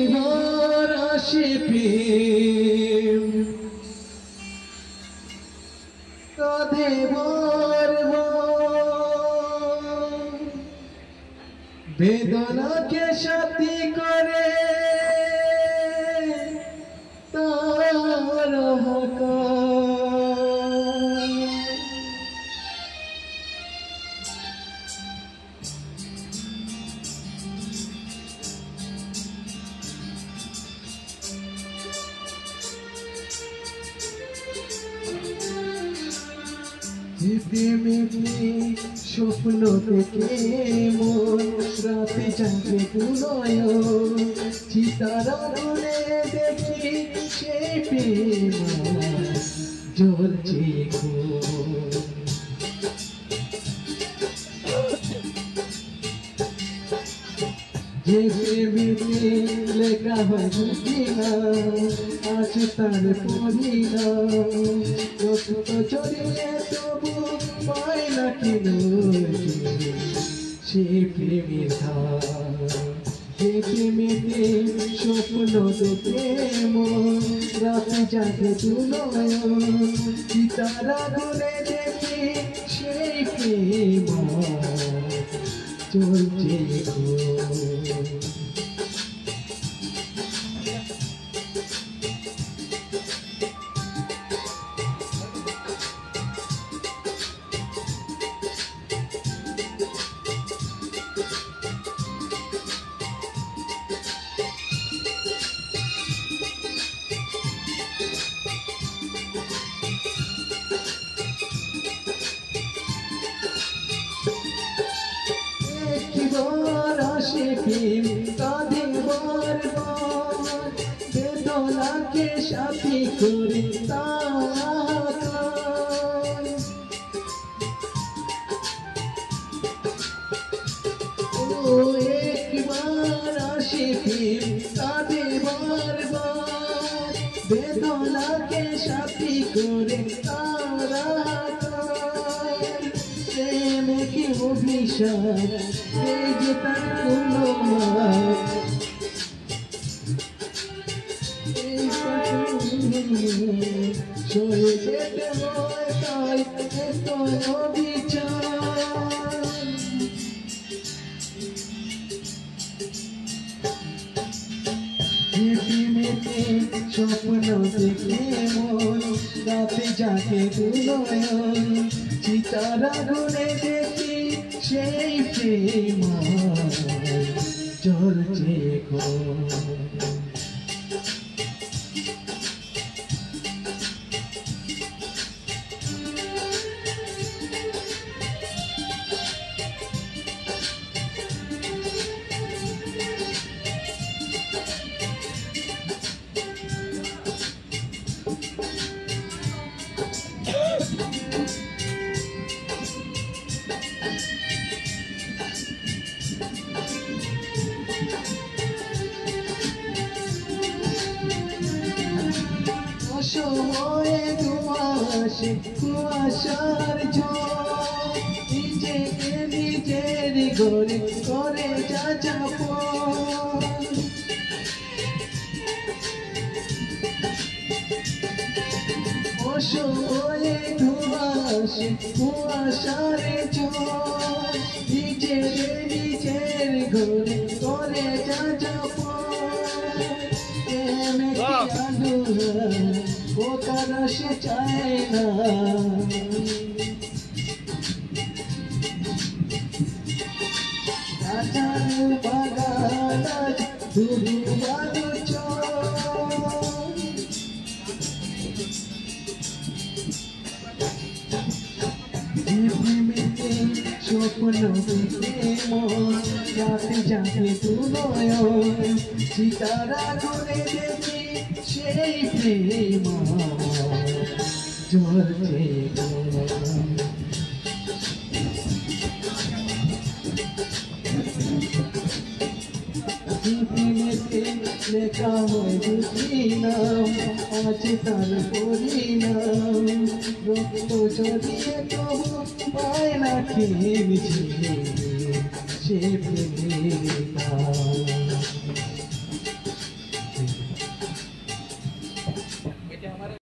এবার আসে প্রেম কাঁধে বেদনাকে সাথী করে তার স্বপ্ন থেকে মন রাতে জাগে পুনয়ন চিতারা বলে দেখি সেই প্রেম জ্বলছে যে প্রেমীতে লেখা হয় বুঝিনা আজ তার পড়িনা যত চড়িয়ে তবু পায় না কিন সে প্রেমের ধার যে প্রেমীতে স্বপ্ন দেখে মন রাতে জাগে তুলয়ন চিতারা গুনে দেখি সেই প্রেম চলছে আসে প্রেম কাঁধে বারবার বেদনাকে সাথী করে তাকায় ও একবার আসে প্রেম কাঁধে বারবার বেদনাকে সাথী করে তাকায় প্রেম কি অভিশাপ এই যে তার কোনো সয়ে যেতে হয় তাই এত অবিচার স্বপ্ন দেখে মন রাতে জাগে দুনয়ন চিতারা গুনে দেখি সেই প্রেম চলছে গো সময়ে দুয়াশে কুয়াশার ঝড় নিজেকে নিজের ঘরে করে যাযাব অসময়ে দুয়াশে কুয়াশার ঝড় নিজের ঘরে করে যাযাব ও তারা সে চায় না বাগান দুরু বাদু স্বপ্ন দেখে মন রাতে জাগে তুলয়ন চিতারা করে দেখি সেই প্রেম জ্বলছে লেখা হয় বুঝিলাম আজ তার পরিণাম রক্ত জড়িয়ে তবু পায় না খেয়েছি সে প্রেম